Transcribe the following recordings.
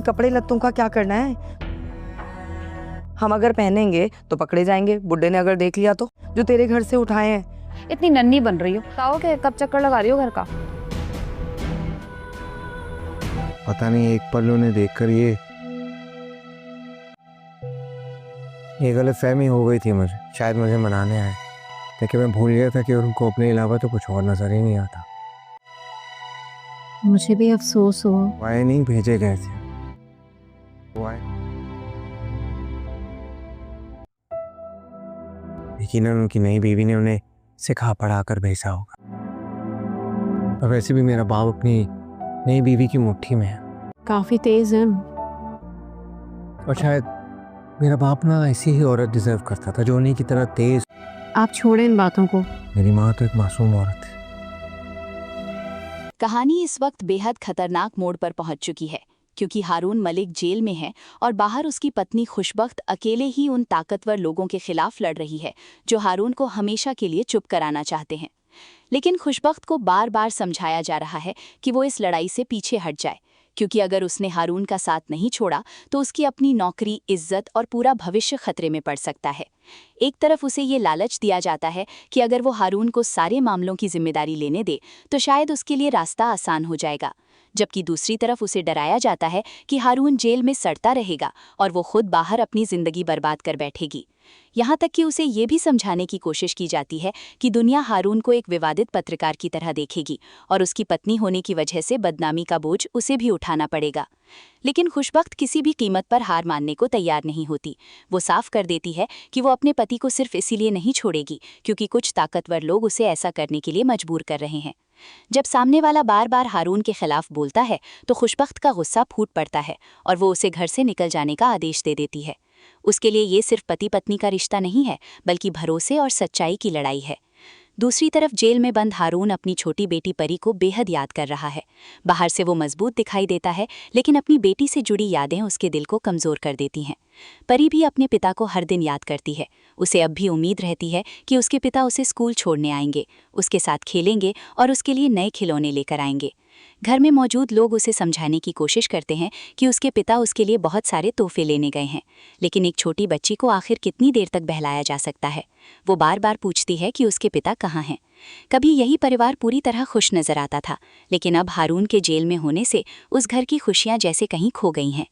कपड़े लत्तों का क्या करना है? हम अगर पहनेंगे तो पकड़े जाएंगे, बुड्ढे ने अगर देख लिया तो, जो तेरे घर से उठाए हैं। इतनी नन्ही बन रही हो, बताओ कि कब चक्कर लगा रही हो घर का? पता नहीं एक पल उन्हें देखकर ये गलतफहमी हो गई थी मुझे। शायद मुझे मनाने आए, लेकिन मैं भूल गया था कि उनको अपने अलावा तो कुछ और नजर ही नहीं आता। मुझे भी अफसोस हो। वाए नहीं भेजे गए थे, वाए यकीनन उनकी नई बीवी ने उन्हें सिखा पढ़ा कर भेजा होगा। और वैसे भी मेरा बाप अपनी नई बीवी की मुट्ठी में है। काफी तेज है। और शायद मेरा बाप ना ऐसी ही औरत डिजर्व करता था, जो उन्हीं की तरह तेज। आप छोड़ें इन बातों को। मेरी माँ तो एक मासूम औरत है। कहानी इस वक्त बेहद खतरनाक मोड़ पर पहुंच चुकी है, क्योंकि हारून मलिक जेल में है और बाहर उसकी पत्नी खुशबख्त अकेले ही उन ताकतवर लोगों के खिलाफ लड़ रही है जो हारून को हमेशा के लिए चुप कराना चाहते हैं। लेकिन खुशबख्त को बार बार समझाया जा रहा है कि वो इस लड़ाई से पीछे हट जाए, क्योंकि अगर उसने हारून का साथ नहीं छोड़ा तो उसकी अपनी नौकरी, इज्जत और पूरा भविष्य खतरे में पड़ सकता है। एक तरफ उसे ये लालच दिया जाता है कि अगर वो हारून को सारे मामलों की जिम्मेदारी लेने दे तो शायद उसके लिए रास्ता आसान हो जाएगा, जबकि दूसरी तरफ उसे डराया जाता है कि हारून जेल में सड़ता रहेगा और वो खुद बाहर अपनी जिंदगी बर्बाद कर बैठेगी। यहाँ तक कि उसे ये भी समझाने की कोशिश की जाती है कि दुनिया हारून को एक विवादित पत्रकार की तरह देखेगी और उसकी पत्नी होने की वजह से बदनामी का बोझ उसे भी उठाना पड़ेगा। लेकिन खुशबख्त किसी भी कीमत पर हार मानने को तैयार नहीं होती। वो साफ कर देती है कि वो अपने पति को सिर्फ इसीलिए नहीं छोड़ेगी क्योंकि कुछ ताकतवर लोग उसे ऐसा करने के लिए मजबूर कर रहे हैं। जब सामने वाला बार बार हारून के खिलाफ बोलता है तो खुशबख्त का गुस्सा फूट पड़ता है और वो उसे घर से निकल जाने का आदेश दे देती है। उसके लिए ये सिर्फ पति पत्नी का रिश्ता नहीं है, बल्कि भरोसे और सच्चाई की लड़ाई है। दूसरी तरफ जेल में बंद हारून अपनी छोटी बेटी परी को बेहद याद कर रहा है। बाहर से वो मजबूत दिखाई देता है, लेकिन अपनी बेटी से जुड़ी यादें उसके दिल को कमज़ोर कर देती हैं। परी भी अपने पिता को हर दिन याद करती है। उसे अब भी उम्मीद रहती है कि उसके पिता उसे स्कूल छोड़ने आएंगे, उसके साथ खेलेंगे और उसके लिए नए खिलौने लेकर आएंगे। घर में मौजूद लोग उसे समझाने की कोशिश करते हैं कि उसके पिता उसके लिए बहुत सारे तोहफे लेने गए हैं, लेकिन एक छोटी बच्ची को आखिर कितनी देर तक बहलाया जा सकता है। वो बार बार पूछती है कि उसके पिता कहाँ हैं। कभी यही परिवार पूरी तरह खुश नजर आता था, लेकिन अब हारून के जेल में होने से उस घर की खुशियां जैसे कहीं खो गई हैं।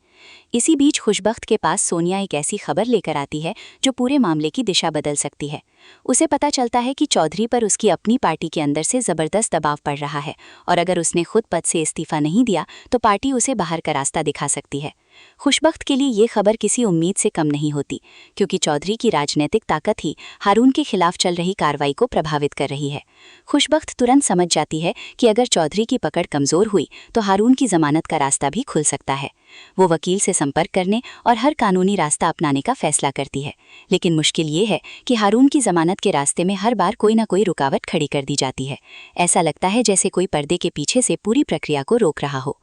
इसी बीच खुशबख्त के पास सोनिया एक ऐसी खबर लेकर आती है जो पूरे मामले की दिशा बदल सकती है। उसे पता चलता है कि चौधरी पर उसकी अपनी पार्टी के अंदर से ज़बरदस्त दबाव पड़ रहा है और अगर उसने खुद पद से इस्तीफा नहीं दिया तो पार्टी उसे बाहर का रास्ता दिखा सकती है। खुशबख्त के लिए ये खबर किसी उम्मीद से कम नहीं होती, क्योंकि चौधरी की राजनीतिक ताकत ही हारून के खिलाफ चल रही कार्रवाई को प्रभावित कर रही है। खुशबख्त तुरंत समझ जाती है कि अगर चौधरी की पकड़ कमज़ोर हुई तो हारून की ज़मानत का रास्ता भी खुल सकता है। वो वकील से संपर्क करने और हर कानूनी रास्ता अपनाने का फैसला करती है, लेकिन मुश्किल ये है कि हारून की ज़मानत के रास्ते में हर बार कोई ना कोई रुकावट खड़ी कर दी जाती है। ऐसा लगता है जैसे कोई पर्दे के पीछे से पूरी प्रक्रिया को रोक रहा हो।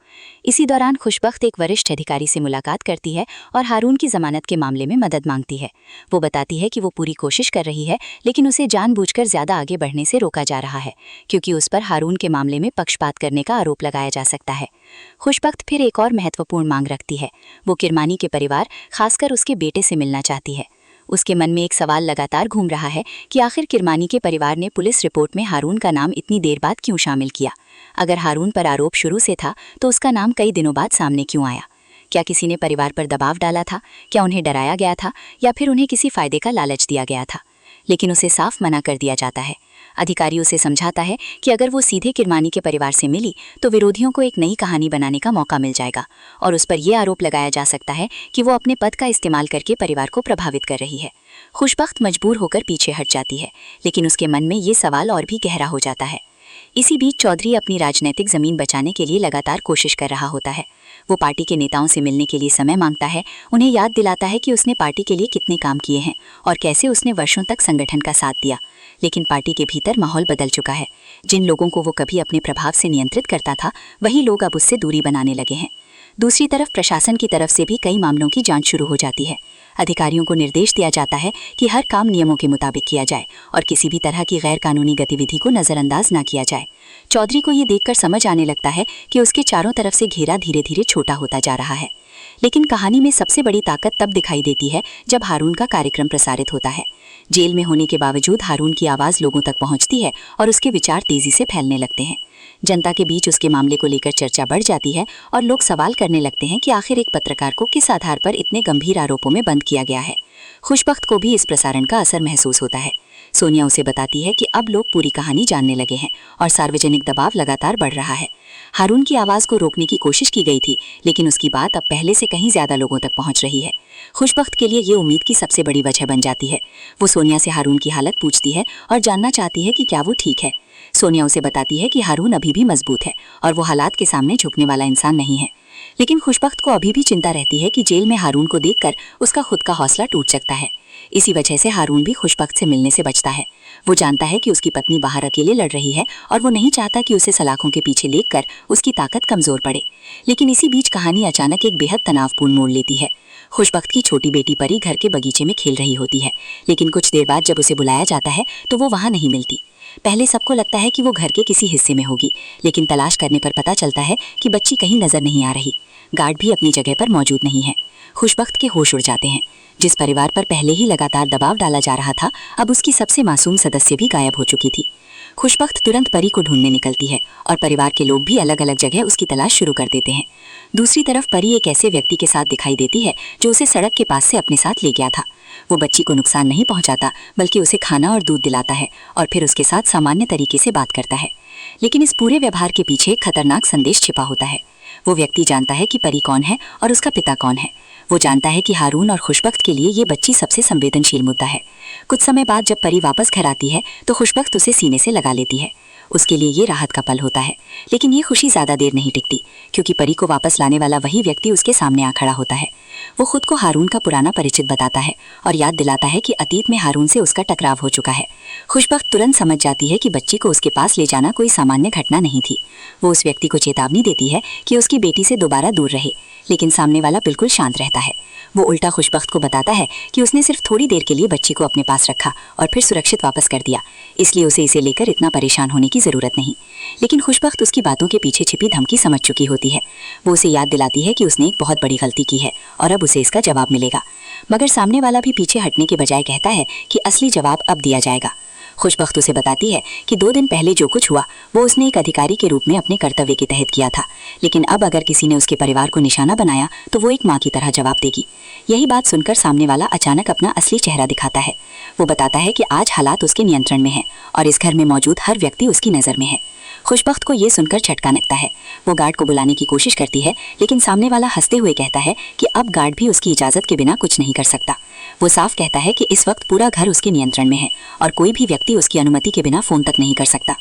इसी दौरान खुशबख्त एक वरिष्ठ अधिकारी से मुलाकात करती है और हारून की ज़मानत के मामले में मदद मांगती है। वो बताती है कि वो पूरी कोशिश कर रही है, लेकिन उसे जानबूझकर ज़्यादा आगे बढ़ने से रोका जा रहा है, क्योंकि उस पर हारून के मामले में पक्षपात करने का आरोप लगाया जा सकता है। खुशबख्त फिर एक और महत्वपूर्ण मांग रखती है। वो किरमानी के परिवार, खासकर उसके बेटे से मिलना चाहती है। उसके मन में एक सवाल लगातार घूम रहा है कि आखिर किरमानी के परिवार ने पुलिस रिपोर्ट में हारून का नाम इतनी देर बाद क्यों शामिल किया। अगर हारून पर आरोप शुरू से था तो उसका नाम कई दिनों बाद सामने क्यों आया? क्या किसी ने परिवार पर दबाव डाला था? क्या उन्हें डराया गया था या फिर उन्हें किसी फायदे का लालच दिया गया था? लेकिन उसे साफ मना कर दिया जाता है। अधिकारी उसे समझाता है कि अगर वो सीधे किरमानी के परिवार से मिली तो विरोधियों को एक नई कहानी बनाने का मौका मिल जाएगा और उस पर यह आरोप लगाया जा सकता है कि वो अपने पद का इस्तेमाल करके परिवार को प्रभावित कर रही है। खुशबख्त मजबूर होकर पीछे हट जाती है, लेकिन उसके मन में ये सवाल और भी गहरा हो जाता है। इसी बीच चौधरी अपनी राजनीतिक ज़मीन बचाने के लिए लगातार कोशिश कर रहा होता है। वो पार्टी के नेताओं से मिलने के लिए समय मांगता है, उन्हें याद दिलाता है कि उसने पार्टी के लिए कितने काम किए हैं और कैसे उसने वर्षों तक संगठन का साथ दिया। लेकिन पार्टी के भीतर माहौल बदल चुका है। जिन लोगों को वो कभी अपने प्रभाव से नियंत्रित करता था, वही लोग अब उससे दूरी बनाने लगे हैं। दूसरी तरफ प्रशासन की तरफ से भी कई मामलों की जांच शुरू हो जाती है। अधिकारियों को निर्देश दिया जाता है कि हर काम नियमों के मुताबिक किया जाए और किसी भी तरह की गैर कानूनी गतिविधि को नजरअंदाज न किया जाए। चौधरी को ये देखकर समझ आने लगता है कि उसके चारों तरफ से घेरा धीरे धीरे छोटा होता जा रहा है। लेकिन कहानी में सबसे बड़ी ताकत तब दिखाई देती है जब हारून का कार्यक्रम प्रसारित होता है। जेल में होने के बावजूद हारून की आवाज़ लोगों तक पहुंचती है और उसके विचार तेजी से फैलने लगते हैं। जनता के बीच उसके मामले को लेकर चर्चा बढ़ जाती है और लोग सवाल करने लगते हैं कि आखिर एक पत्रकार को किस आधार पर इतने गंभीर आरोपों में बंद किया गया है। खुशबख्त को भी इस प्रसारण का असर महसूस होता है। सोनिया उसे बताती है कि अब लोग पूरी कहानी जानने लगे हैं और सार्वजनिक दबाव लगातार बढ़ रहा है। हारून की आवाज़ को रोकने की कोशिश की गई थी, लेकिन उसकी बात अब पहले से कहीं ज़्यादा लोगों तक पहुंच रही है। खुशबख्त के लिए ये उम्मीद की सबसे बड़ी वजह बन जाती है। वो सोनिया से हारून की हालत पूछती है और जानना चाहती है कि क्या वो ठीक है। सोनिया उसे बताती है कि हारून अभी भी मजबूत है और वो हालात के सामने झुकने वाला इंसान नहीं है। लेकिन खुशबख्त को अभी भी चिंता रहती है कि जेल में हारून को देखकर उसका खुद का हौसला टूट सकता है। इसी वजह से हारून भी खुशबख्त से मिलने से बचता है। वो जानता है कि उसकी पत्नी बाहर अकेले लड़ रही है और वो नहीं चाहता कि उसे सलाखों के पीछे लेकर उसकी ताकत कमजोर पड़े। लेकिन इसी बीच कहानी अचानक एक बेहद तनावपूर्ण मोड़ लेती है। खुशबख्त की छोटी बेटी परी घर के बगीचे में खेल रही होती है, लेकिन कुछ देर बाद जब उसे बुलाया जाता है तो वो वहाँ नहीं मिलती। पहले सबको लगता है कि वो घर के किसी हिस्से में होगी, लेकिन तलाश करने पर पता चलता है कि बच्ची कहीं नजर नहीं आ रही। गार्ड भी अपनी जगह पर मौजूद नहीं है। खुशबख्त के होश उड़ जाते हैं। जिस परिवार पर पहले ही लगातार दबाव डाला जा रहा था, अब उसकी सबसे मासूम सदस्य भी गायब हो चुकी थी। खुशबख्त तुरंत परी को ढूंढने निकलती है और परिवार के लोग भी अलग अलग जगह उसकी तलाश शुरू कर देते हैं। दूसरी तरफ परी एक ऐसे व्यक्ति के साथ दिखाई देती है जो उसे सड़क के पास से अपने साथ ले गया था। वो बच्ची को नुकसान नहीं पहुंचाता, बल्कि उसे खाना और दूध दिलाता है और फिर उसके साथ सामान्य तरीके से बात करता है। लेकिन इस पूरे व्यवहार के पीछे एक खतरनाक संदेश छिपा होता है। वो व्यक्ति जानता है कि परी कौन है और उसका पिता कौन है। वो जानता है कि हारून और खुशबख्त के लिए ये बच्ची सबसे संवेदनशील मुद्दा है। कुछ समय बाद जब परी वापस घर आती है तो खुशबख्त उसे सीने से लगा लेती है। उसके लिए ये राहत का पल होता है, लेकिन ये खुशी ज़्यादा देर नहीं टिकती, क्योंकि परी को वापस लाने वाला वही व्यक्ति उसके सामने आ खड़ा होता है। वो खुद को हारून का पुराना परिचित बताता है और याद दिलाता है कि अतीत में हारून से उसका टकराव हो चुका है। खुशबख्त तुरंत समझ जाती है कि बच्ची को उसके पास ले जाना कोई सामान्य घटना नहीं थी। वो उस व्यक्ति को चेतावनी देती है कि उसकी बेटी से दोबारा दूर रहे, लेकिन सामने वाला बिल्कुल शांत रहता है। वो उल्टा खुशबख्त को बताता है कि उसने सिर्फ थोड़ी देर के लिए बच्ची को अपने पास रखा और फिर सुरक्षित वापस कर दिया, इसलिए उसे इसे लेकर इतना परेशान होने की ज़रूरत नहीं। लेकिन खुशबख्त उसकी बातों के पीछे छिपी धमकी समझ चुकी होती है। वो उसे याद दिलाती है कि उसने एक बहुत बड़ी गलती की है और अब उसे इसका जवाब मिलेगा। मगर सामने वाला भी पीछे हटने के बजाय कहता है कि असली जवाब अब दिया जाएगा। खुशबख्त उसे बताती है कि 2 दिन पहले जो कुछ हुआ वो उसने एक अधिकारी के रूप में अपने कर्तव्य के तहत किया था, लेकिन अब अगर किसी ने उसके परिवार को निशाना बनाया तो वो एक माँ की तरह जवाब देगी। यही बात सुनकर सामने वाला अचानक अपना असली चेहरा दिखाता है। वो बताता है कि आज हालात उसके नियंत्रण में हैं और इस घर में मौजूद हर व्यक्ति उसकी नज़र में है। खुशबख्त को ये सुनकर झटका लगता है। वो गार्ड को बुलाने की कोशिश करती है, लेकिन सामने वाला हंसते हुए कहता है कि अब गार्ड भी उसकी इजाज़त के बिना कुछ नहीं कर सकता। वो साफ कहता है कि इस वक्त पूरा घर उसके नियंत्रण में है और कोई भी व्यक्ति उसकी अनुमति के बिना फ़ोन तक नहीं कर सकता।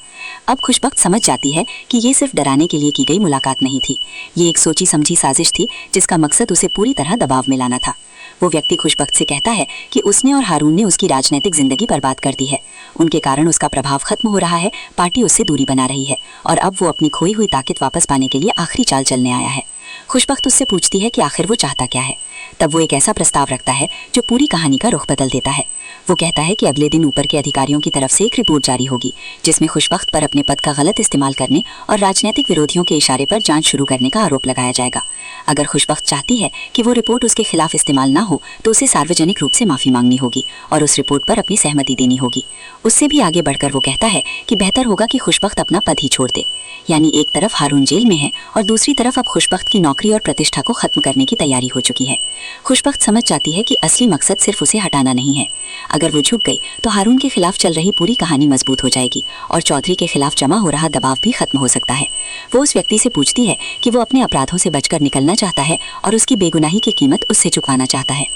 अब खुशबख्त समझ जाती है कि ये सिर्फ डराने के लिए की गई मुलाकात नहीं थी, ये एक सोची समझी साजिश थी जिसका मकसद उसे पूरी तरह दबाव में लाना था। वो व्यक्ति खुशबख्त से कहता है कि उसने और हारून ने उसकी राजनीतिक जिंदगी बर्बाद कर दी है। उनके कारण उसका प्रभाव खत्म हो रहा है, पार्टी उससे दूरी बना रही है और अब वो अपनी खोई हुई ताकत वापस पाने के लिए आखिरी चाल चलने आया है। खुशबख्त उससे पूछती है कि आखिर वो चाहता क्या है। तब वो एक ऐसा प्रस्ताव रखता है जो पूरी कहानी का रुख बदल देता है। वो कहता है कि अगले दिन ऊपर के अधिकारियों की तरफ से एक रिपोर्ट जारी होगी जिसमें खुशबख्त पर अपने पद का गलत इस्तेमाल करने और राजनीतिक विरोधियों के इशारे पर जांच शुरू करने का आरोप लगाया जाएगा। अगर खुशबख्त चाहती है कि वो रिपोर्ट उसके खिलाफ इस्तेमाल ना हो तो उसे सार्वजनिक रूप से माफ़ी मांगनी होगी और उस रिपोर्ट पर अपनी सहमति देनी होगी। उससे भी आगे बढ़कर वो कहता है कि बेहतर होगा कि खुशबख्त अपना पद ही छोड़ दे। यानी एक तरफ हारून जेल में है और दूसरी तरफ अब खुशबख्त की नौकरी और प्रतिष्ठा को खत्म करने की तैयारी हो चुकी है। खुशबख्त समझ जाती है कि असली मकसद सिर्फ उसे हटाना नहीं है। अगर वो झुक गई तो हारून के खिलाफ चल रही पूरी कहानी मजबूत हो जाएगी और चौधरी के खिलाफ जमा हो रहा दबाव भी खत्म हो सकता है। वो उस व्यक्ति से पूछती है कि वो अपने अपराधों से बचकर निकलना चाहता है और उसकी बेगुनाही की कीमत उससे चुकाना चाहता है।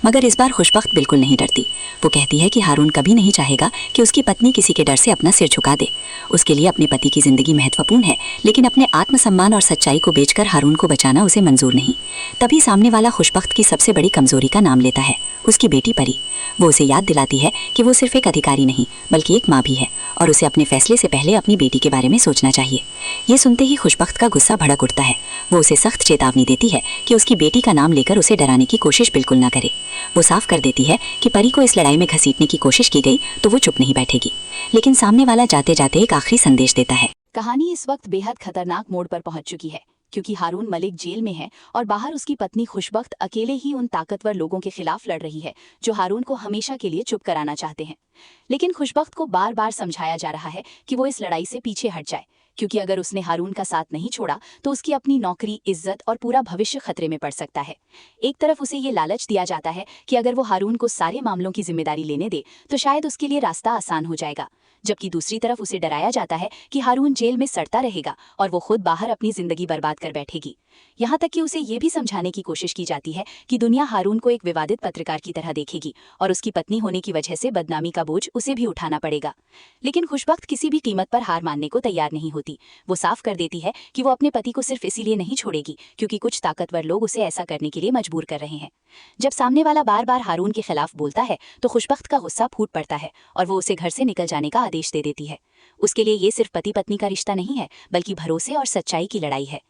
मगर इस बार खुशबख्त बिल्कुल नहीं डरती। वो कहती है कि हारून कभी नहीं चाहेगा कि उसकी पत्नी किसी के डर से अपना सिर झुका दे। उसके लिए अपने पति की जिंदगी महत्वपूर्ण है, लेकिन अपने आत्मसम्मान और सच्चाई को बेचकर हारून को बचाना उसे मंजूर नहीं। तभी सामने वाला खुशबख्त खुशबख्त की सबसे बड़ी कमजोरी का नाम लेता है, उसकी बेटी परी। वो उसे याद दिलाती है कि वो सिर्फ एक अधिकारी नहीं बल्कि एक माँ भी है और उसे अपने फैसले से पहले अपनी बेटी के बारे में सोचना चाहिए। ये सुनते ही खुशबख्त का गुस्सा भड़क उठता है। वो उसे सख्त चेतावनी देती है कि उसकी बेटी का नाम लेकर उसे डराने की कोशिश बिल्कुल ना करे। वो साफ कर देती है कि परी को इस लड़ाई में घसीटने की कोशिश की गई तो वो चुप नहीं बैठेगी। लेकिन सामने वाला जाते जाते एक आखिरी संदेश देता है। कहानी इस वक्त बेहद खतरनाक मोड़ पर पहुंच चुकी है, क्योंकि हारून मलिक जेल में है और बाहर उसकी पत्नी खुशबख्त अकेले ही उन ताकतवर लोगों के खिलाफ लड़ रही है जो हारून को हमेशा के लिए चुप कराना चाहते हैं। लेकिन खुशबख्त को बार बार समझाया जा रहा है कि वो इस लड़ाई से पीछे हट जाए, क्योंकि अगर उसने हारून का साथ नहीं छोड़ा तो उसकी अपनी नौकरी, इज्जत और पूरा भविष्य खतरे में पड़ सकता है। एक तरफ उसे ये लालच दिया जाता है कि अगर वो हारून को सारे मामलों की जिम्मेदारी लेने दे तो शायद उसके लिए रास्ता आसान हो जाएगा, जबकि दूसरी तरफ उसे डराया जाता है कि हारून जेल में सड़ता रहेगा और वो खुद बाहर अपनी जिंदगी बर्बाद कर बैठेगी। यहाँ तक कि उसे ये भी समझाने की कोशिश की जाती है कि दुनिया हारून को एक विवादित पत्रकार की तरह देखेगी और उसकी पत्नी होने की वजह से बदनामी का बोझ उसे भी उठाना पड़ेगा। लेकिन खुशबख्त किसी भी कीमत पर हार मानने को तैयार नहीं होती। वो साफ कर देती है कि वो अपने पति को सिर्फ इसीलिए नहीं छोड़ेगी क्योंकि कुछ ताकतवर लोग उसे ऐसा करने के लिए मजबूर कर रहे हैं। जब सामने वाला बार बार हारून के खिलाफ बोलता है तो खुशबख्त का गुस्सा फूट पड़ता है और वो उसे घर से निकल जाने का आदेश दे देती है। उसके लिए ये सिर्फ पति पत्नी का रिश्ता नहीं है बल्कि भरोसे और सच्चाई की लड़ाई है।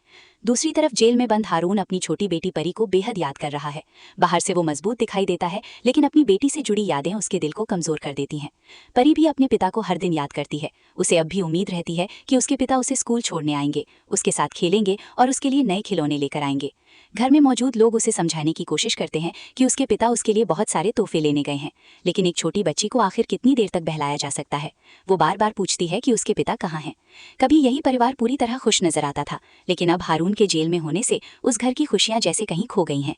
दूसरी तरफ जेल में बंद हारून अपनी छोटी बेटी परी को बेहद याद कर रहा है। बाहर से वो मजबूत दिखाई देता है, लेकिन अपनी बेटी से जुड़ी यादें उसके दिल को कमजोर कर देती हैं। परी भी अपने पिता को हर दिन याद करती है। उसे अब भी उम्मीद रहती है कि उसके पिता उसे स्कूल छोड़ने आएंगे, उसके साथ खेलेंगे और उसके लिए नए खिलौने लेकर आएंगे। घर में मौजूद लोग उसे समझाने की कोशिश करते हैं कि उसके पिता उसके लिए बहुत सारे तोहफे लेने गए हैं, लेकिन एक छोटी बच्ची को आखिर कितनी देर तक बहलाया जा सकता है। वो बार बार पूछती है कि उसके पिता कहाँ हैं। कभी यही परिवार पूरी तरह खुश नजर आता था, लेकिन अब हारून के जेल में होने से उस घर की खुशियां जैसे कहीं खो गई हैं।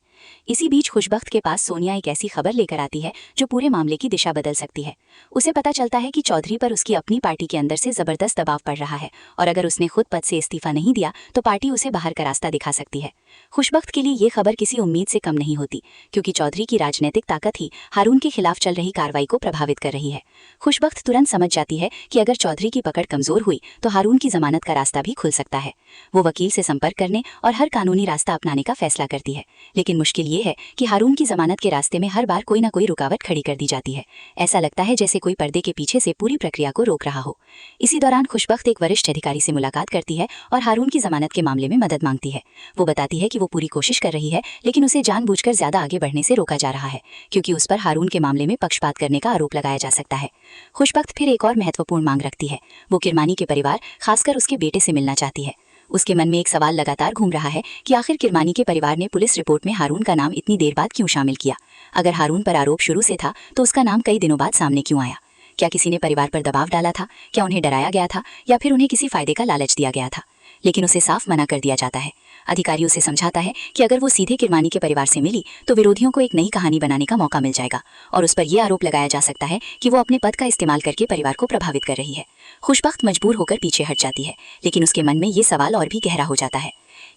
इसी बीच खुशबख्त के पास सोनिया एक ऐसी खबर लेकर आती है जो पूरे मामले की दिशा बदल सकती है। उसे पता चलता है कि चौधरी पर उसकी अपनी पार्टी के अंदर से जबरदस्त दबाव पड़ रहा है और अगर उसने खुद पद से इस्तीफा नहीं दिया तो पार्टी उसे बाहर का रास्ता दिखा सकती है। खुशबख्त के लिए ये खबर किसी उम्मीद से कम नहीं होती, क्योंकि चौधरी की राजनीतिक ताकत ही हारून के खिलाफ चल रही कार्रवाई को प्रभावित कर रही है। खुशबख्त तुरंत समझ जाती है कि अगर चौधरी की पकड़ कमजोर हुई तो हारून की जमानत का रास्ता भी खुल सकता है। वो वकील से संपर्क करने और हर कानूनी रास्ता अपनाने का फैसला करती है, लेकिन मुश्किल ये है कि हारून की जमानत के रास्ते में हर बार कोई ना कोई रुकावट खड़ी कर दी जाती है। ऐसा लगता है जैसे कोई पर्दे के पीछे से पूरी प्रक्रिया को रोक रहा हो। इसी दौरान खुशबख्त एक वरिष्ठ अधिकारी से मुलाकात करती है और हारून की जमानत के मामले में मदद मांगती है। वो बताती है कि वो पूरी कोशिश कर रही है, लेकिन उसे जानबूझकर ज्यादा आगे बढ़ने से रोका जा रहा है, क्योंकि उस पर हारून के मामले में पक्षपात करने का आरोप लगाया जा सकता है। खुशबख्त फिर एक और महत्वपूर्ण मांग रखती है। वो किरमानी के परिवार, खासकर उसके बेटे से मिलना चाहती है। उसके मन में एक सवाल लगातार घूम रहा है कि आखिर किरमानी के परिवार ने पुलिस रिपोर्ट में हारून का नाम इतनी देर बाद क्यों शामिल किया। अगर हारून पर आरोप शुरू से था तो उसका नाम कई दिनों बाद सामने क्यों आया। क्या किसी ने परिवार पर दबाव डाला था, क्या उन्हें डराया गया था, या फिर उन्हें किसी फायदे का लालच दिया गया था। लेकिन उसे साफ मना कर दिया जाता है। अधिकारी उसे समझाता है कि अगर वो सीधे किरमानी के परिवार से मिली तो विरोधियों को एक नई कहानी बनाने का मौका मिल जाएगा और उस पर यह आरोप लगाया जा सकता है कि वो अपने पद का इस्तेमाल करके परिवार को प्रभावित कर रही है। खुशबख्त मजबूर होकर पीछे हट जाती है, लेकिन उसके मन में ये सवाल और भी गहरा हो जाता है।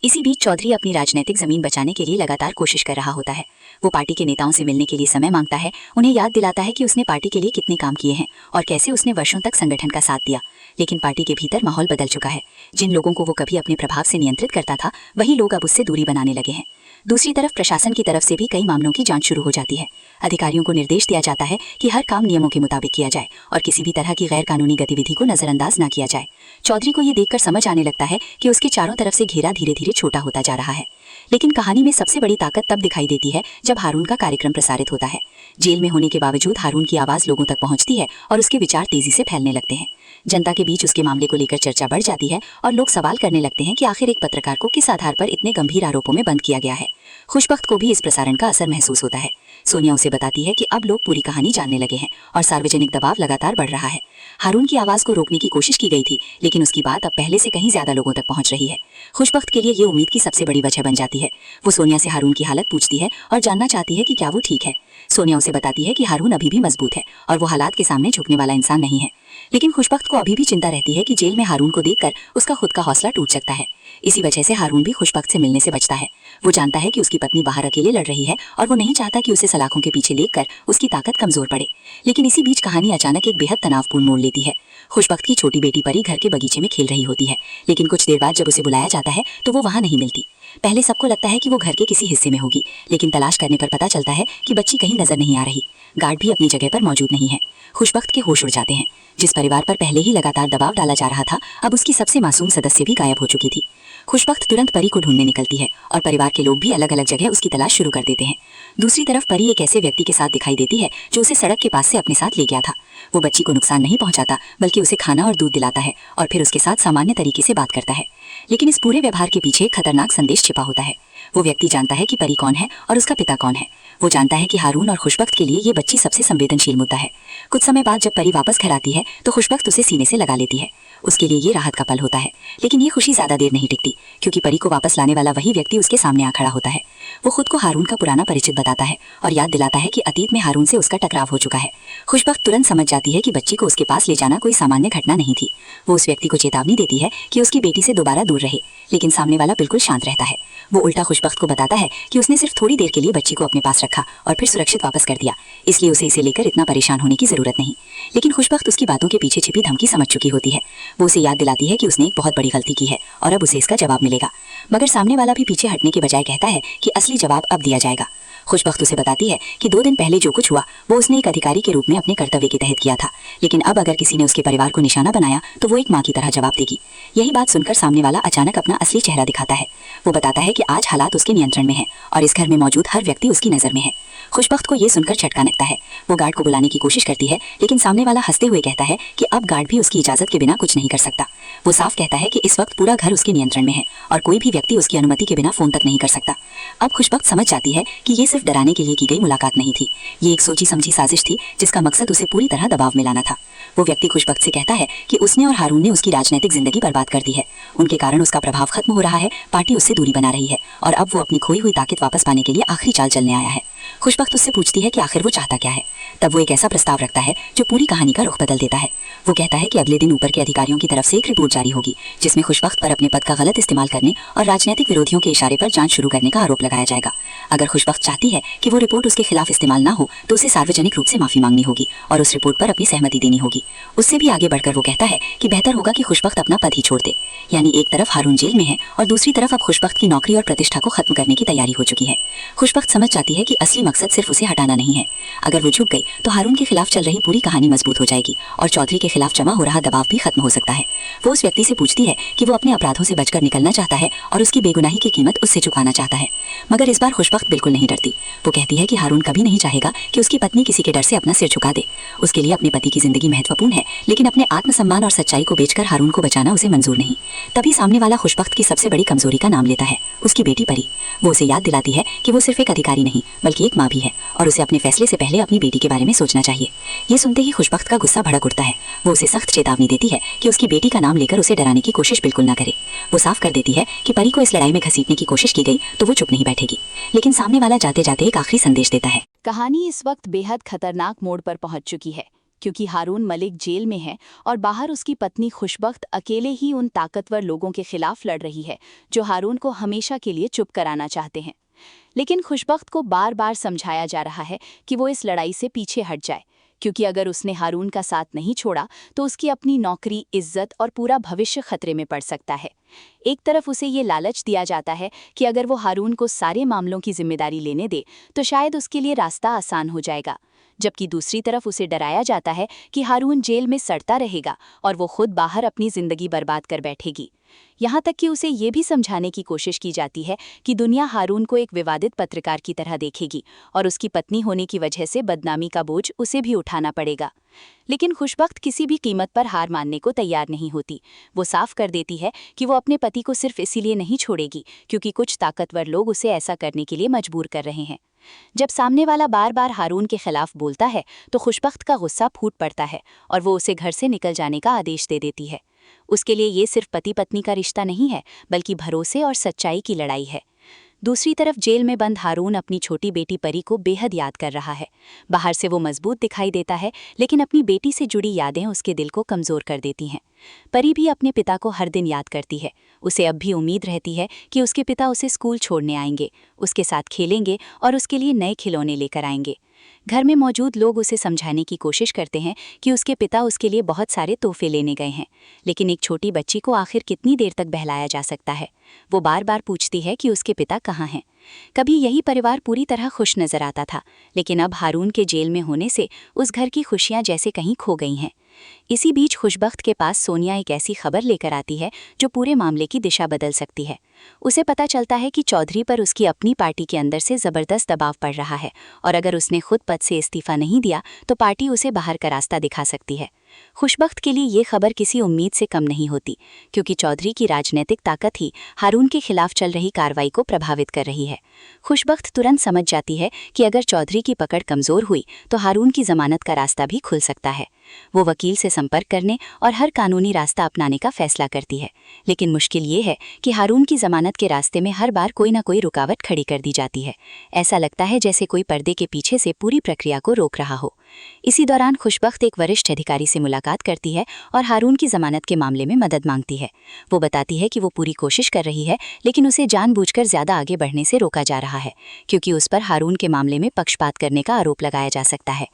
इसी बीच चौधरी अपनी राजनीतिक जमीन बचाने के लिए लगातार कोशिश कर रहा होता है। वो पार्टी के नेताओं से मिलने के लिए समय मांगता है, उन्हें याद दिलाता है कि उसने पार्टी के लिए कितने काम किए हैं और कैसे उसने वर्षों तक संगठन का साथ दिया। लेकिन पार्टी के भीतर माहौल बदल चुका है। जिन लोगों को वो कभी अपने प्रभाव से नियंत्रित करता था, वही लोग अब उससे दूरी बनाने लगे हैं। दूसरी तरफ प्रशासन की तरफ से भी कई मामलों की जांच शुरू हो जाती है। अधिकारियों को निर्देश दिया जाता है कि हर काम नियमों के मुताबिक किया जाए और किसी भी तरह की गैर कानूनी गतिविधि को नजरअंदाज न किया जाए। चौधरी को ये देखकर समझ आने लगता है कि उसके चारों तरफ से घेरा धीरे धीरे छोटा होता जा रहा है। लेकिन कहानी में सबसे बड़ी ताकत तब दिखाई देती है जब हारून का कार्यक्रम प्रसारित होता है। जेल में होने के बावजूद हारून की आवाज लोगों तक पहुंचती है और उसके विचार तेजी से फैलने लगते हैं। जनता के बीच उसके मामले को लेकर चर्चा बढ़ जाती है और लोग सवाल करने लगते हैं कि आखिर एक पत्रकार को किस आधार पर इतने गंभीर आरोपों में बंद किया गया है। खुशबख्त को भी इस प्रसारण का असर महसूस होता है। सोनिया उसे बताती है कि अब लोग पूरी कहानी जानने लगे हैं और सार्वजनिक दबाव लगातार बढ़ रहा है। हारून की आवाज को रोकने की कोशिश की गई थी, लेकिन उसकी बात अब पहले से कहीं ज्यादा लोगों तक पहुंच रही है। खुशबख्त के लिए ये उम्मीद की सबसे बड़ी वजह बन जाती है। वो सोनिया से हारून की हालत पूछती है और जानना चाहती है कि क्या वो ठीक है। सोनिया उसे बताती है कि हारून अभी भी मजबूत है और वो हालात के सामने झुकने वाला इंसान नहीं है। लेकिन खुशबख्त को अभी भी चिंता रहती है कि जेल में हारून को देखकर उसका खुद का हौसला टूट सकता है। इसी वजह से हारून भी खुशबख्त से मिलने से बचता है। वो जानता है कि उसकी पत्नी बाहर अकेले लड़ रही है और वो नहीं चाहता कि उसे सलाखों के पीछे देखकर उसकी ताकत कमजोर पड़े। लेकिन इसी बीच कहानी अचानक एक बेहद तनावपूर्ण मोड़ लेती है। खुशबख्त की छोटी बेटी परी घर के बगीचे में खेल रही होती है, लेकिन कुछ देर बाद जब उसे बुलाया जाता है तो वो वहाँ नहीं मिलती। पहले सबको लगता है कि वो घर के किसी हिस्से में होगी, लेकिन तलाश करने पर पता चलता है कि बच्ची कहीं नजर नहीं आ रही। गार्ड भी अपनी जगह पर मौजूद नहीं है। खुशबख्त के होश उड़ जाते हैं। जिस परिवार पर पहले ही लगातार दबाव डाला जा रहा था, अब उसकी सबसे मासूम सदस्य भी गायब हो चुकी थी। खुशबख्त तुरंत परी को ढूंढने निकलती है और परिवार के लोग भी अलग अलग जगह उसकी तलाश शुरू कर देते हैं। दूसरी तरफ परी एक ऐसे व्यक्ति के साथ दिखाई देती है जो उसे सड़क के पास से अपने साथ ले गया था। वो बच्ची को नुकसान नहीं पहुंचाता, बल्कि उसे खाना और दूध दिलाता है और फिर उसके साथ सामान्य तरीके से बात करता है। लेकिन इस पूरे व्यवहार के पीछे एक खतरनाक संदेश छिपा होता है। वो व्यक्ति जानता है कि परी कौन है और उसका पिता कौन है। वो जानता है कि हारून और खुशबख्त के लिए ये बच्ची सबसे संवेदनशील मुद्दा है। कुछ समय बाद जब परी वापस घर आती है तो खुशबख्त उसे सीने से लगा लेती है। उसके लिए ये राहत का पल होता है, लेकिन ये खुशी ज्यादा देर नहीं टिकती, क्योंकि परी को वापस लाने वाला वही व्यक्ति उसके सामने आ खड़ा होता है। वो खुद को हारून का पुराना परिचित बताता है और याद दिलाता है कि अतीत में हारून से उसका टकराव हो चुका है। खुशबख्त तुरंत समझ जाती है कि बच्ची को उसके पास ले जाना कोई सामान्य घटना नहीं थी। वो उस व्यक्ति को चेतावनी देती है कि उसकी बेटी से दोबारा दूर रहे, लेकिन सामने वाला बिल्कुल शांत रहता है। वो उल्टा खुशबख्त को बताता है कि उसने सिर्फ थोड़ी देर के लिए बच्ची को अपने पास रखा और फिर सुरक्षित वापस कर दिया, इसलिए उसे इसे लेकर इतना परेशान होने की जरूरत नहीं। लेकिन खुशबख्त उसकी बातों के पीछे छिपी धमकी समझ चुकी होती है। वो उसे याद दिलाती है कि उसने एक बहुत बड़ी गलती की है और अब उसे इसका जवाब मिलेगा। मगर सामने वाला भी पीछे हटने के बजाय कहता है कि असली जवाब अब दिया जाएगा। खुशबख्त उसे बताती है कि 2 दिन पहले जो कुछ हुआ वो उसने एक अधिकारी के रूप में अपने कर्तव्य के तहत किया था, लेकिन अब अगर किसी ने उसके परिवार को निशाना बनाया तो वो एक माँ की तरह जवाब देगी। यही बात सुनकर सामने वाला अचानक अपना असली चेहरा दिखाता है। वो बताता है कि आज हालात उसके नियंत्रण में है और इस घर में मौजूद हर व्यक्ति उसकी नजर में है। खुशबख्त को ये सुनकर झटका लगता है। वो गार्ड को बुलाने की कोशिश करती है, लेकिन सामने वाला हंसते हुए कहता है कि अब गार्ड भी उसकी इजाजत के बिना कुछ नहीं कर सकता। वो साफ कहता है कि इस वक्त पूरा घर उसके नियंत्रण में है और कोई भी व्यक्ति उसकी अनुमति के बिना फोन तक नहीं कर सकता। अब खुशबख्त समझ जाती है कि ये सिर्फ डराने के लिए की गई मुलाकात नहीं थी, ये एक सोची समझी साजिश थी जिसका मकसद उसे पूरी तरह दबाव में लाना था। वो व्यक्ति खुशबख्त से कहता है कि उसने और हारून ने उसकी राजनीतिक जिंदगी बर्बाद कर दी है। उनके कारण उसका प्रभाव खत्म हो रहा है, पार्टी उससे दूरी बना रही है और अब वो अपनी खोई हुई ताकत वापस पाने के लिए आखिरी चाल चलने आया है। खुशबख्त उससे पूछती है कि आखिर वो चाहता क्या है। तब वो एक ऐसा प्रस्ताव रखता है जो पूरी कहानी का रुख बदल देता है। वो कहता है कि अगले दिन ऊपर के अधिकारियों की तरफ से एक रिपोर्ट जारी होगी जिसमें खुशबख्त पर अपने पद का गलत इस्तेमाल करने और राजनीतिक विरोधियों के इशारे पर जांच शुरू करने का आरोप लगाया जाएगा। अगर खुशबख्त चाहती है कि वो रिपोर्ट उसके खिलाफ इस्तेमाल ना हो तो उसे सार्वजनिक रूप से माफी मांगनी होगी और उस रिपोर्ट पर अपनी सहमति देनी होगी। उससे भी आगे बढ़कर वो कहता है कि बेहतर होगा कि खुशबख्त अपना पद ही छोड़ दे। यानी एक तरफ हारून जेल में है और दूसरी तरफ अब खुशबख्त की नौकरी और प्रतिष्ठा को खत्म करने की तैयारी हो चुकी है। खुशबख्त समझ जाती है कि असली मकसद सिर्फ उसे हटाना नहीं है। अगर वो झुक गई तो हारून के खिलाफ चल रही पूरी कहानी मजबूत हो जाएगी और चौधरी के खिलाफ जमा हो रहा दबाव भी खत्म हो सकता है। वो उस व्यक्ति से पूछती है कि वो अपने अपराधों से बचकर निकलना चाहता है और उसकी बेगुनाही की कीमत उससे चुकाना चाहता है। मगर इस बार खुशबख्त बिल्कुल नहीं डरती। वो कहती है कि हारून कभी नहीं चाहेगा कि उसकी पत्नी किसी के डर से अपना सिर झुका दे। उसके लिए अपने पति की जिंदगी महत्वपूर्ण है, लेकिन अपने आत्मसम्मान और सच्चाई को बेचकर हारून को बचाना उसे मंजूर नहीं। तभी सामने वाला खुशबख्त की सबसे बड़ी कमजोरी का नाम लेता है, उसकी बेटी परी। वो उसे याद दिलाती है कि वो सिर्फ एक अधिकारी नहीं बल्कि एक माँ भी है और उसे अपने फैसले से पहले अपनी बेटी के बारे में सोचना चाहिए। ये सुनते ही खुशबख्त का गुस्सा भड़क उठता है। वो उसे सख्त चेतावनी देती है कि उसकी बेटी का नाम लेकर उसे डराने की कोशिश बिल्कुल ना करे। वो साफ कर देती है कि परी को इस लड़ाई में घसीटने की कोशिश की गई तो वो चुप नहीं बैठेगी। लेकिन सामने वाला जाते जाते एक आखिरी संदेश देता है। कहानी इस वक्त बेहद खतरनाक मोड़ पर पहुंच चुकी है, क्योंकि हारून मलिक जेल में है और बाहर उसकी पत्नी खुशबख्त अकेले ही उन ताकतवर लोगों के खिलाफ लड़ रही है जो हारून को हमेशा के लिए चुप कराना चाहते हैं। लेकिन खुशबख्त को बार बार समझाया जा रहा है कि वो इस लड़ाई से पीछे हट जाए, क्योंकि अगर उसने हारून का साथ नहीं छोड़ा तो उसकी अपनी नौकरी, इज्जत और पूरा भविष्य खतरे में पड़ सकता है। एक तरफ उसे ये लालच दिया जाता है कि अगर वो हारून को सारे मामलों की जिम्मेदारी लेने दे तो शायद उसके लिए रास्ता आसान हो जाएगा, जबकि दूसरी तरफ उसे डराया जाता है कि हारून जेल में सड़ता रहेगा और वो खुद बाहर अपनी जिंदगी बर्बाद कर बैठेगी। यहाँ तक कि उसे ये भी समझाने की कोशिश की जाती है कि दुनिया हारून को एक विवादित पत्रकार की तरह देखेगी और उसकी पत्नी होने की वजह से बदनामी का बोझ उसे भी उठाना पड़ेगा। लेकिन खुशबख्त किसी भी कीमत पर हार मानने को तैयार नहीं होती। वो साफ कर देती है कि वो अपने पति को सिर्फ इसीलिए नहीं छोड़ेगी क्योंकि कुछ ताकतवर लोग उसे ऐसा करने के लिए मजबूर कर रहे हैं। जब सामने वाला बार बार हारून के खिलाफ बोलता है तो खुशबख्त का गुस्सा फूट पड़ता है और वो उसे घर से निकल जाने का आदेश दे देती है। उसके लिए ये सिर्फ पति पत्नी का रिश्ता नहीं है, बल्कि भरोसे और सच्चाई की लड़ाई है। दूसरी तरफ जेल में बंद हारून अपनी छोटी बेटी परी को बेहद याद कर रहा है। बाहर से वो मजबूत दिखाई देता है, लेकिन अपनी बेटी से जुड़ी यादें उसके दिल को कमजोर कर देती हैं। परी भी अपने पिता को हर दिन याद करती है। उसे अब भी उम्मीद रहती है कि उसके पिता उसे स्कूल छोड़ने आएंगे, उसके साथ खेलेंगे और उसके लिए नए खिलौने लेकर आएंगे। घर में मौजूद लोग उसे समझाने की कोशिश करते हैं कि उसके पिता उसके लिए बहुत सारे तोहफे लेने गए हैं, लेकिन एक छोटी बच्ची को आखिर कितनी देर तक बहलाया जा सकता है। वो बार बार पूछती है कि उसके पिता कहाँ हैं। कभी यही परिवार पूरी तरह खुश नजर आता था, लेकिन अब हारून के जेल में होने से उस घर की खुशियां जैसे कहीं खो गई हैं। इसी बीच खुशबख्त के पास सोनिया एक ऐसी खबर लेकर आती है जो पूरे मामले की दिशा बदल सकती है। उसे पता चलता है कि चौधरी पर उसकी अपनी पार्टी के अंदर से ज़बरदस्त दबाव पड़ रहा है और अगर उसने खुद पद से इस्तीफा नहीं दिया तो पार्टी उसे बाहर का रास्ता दिखा सकती है। खुशबख्त के लिए ये खबर किसी उम्मीद से कम नहीं होती, क्योंकि चौधरी की राजनीतिक ताकत ही हारून के खिलाफ चल रही कार्रवाई को प्रभावित कर रही है। खुशबख्त तुरंत समझ जाती है कि अगर चौधरी की पकड़ कमज़ोर हुई तो हारून की ज़मानत का रास्ता भी खुल सकता है। वो वकील से संपर्क करने और हर कानूनी रास्ता अपनाने का फैसला करती है, लेकिन मुश्किल ये है कि हारून की ज़मानत के रास्ते में हर बार कोई ना कोई रुकावट खड़ी कर दी जाती है। ऐसा लगता है जैसे कोई पर्दे के पीछे से पूरी प्रक्रिया को रोक रहा हो। इसी दौरान खुशबख्त एक वरिष्ठ अधिकारी से मुलाकात करती है और हारून की ज़मानत के मामले में मदद मांगती है। वो बताती है कि वो पूरी कोशिश कर रही है, लेकिन उसे जानबूझकर ज़्यादा आगे बढ़ने से रोका जा रहा है, क्योंकि उस पर हारून के मामले में पक्षपात करने का आरोप लगाया जा सकता है।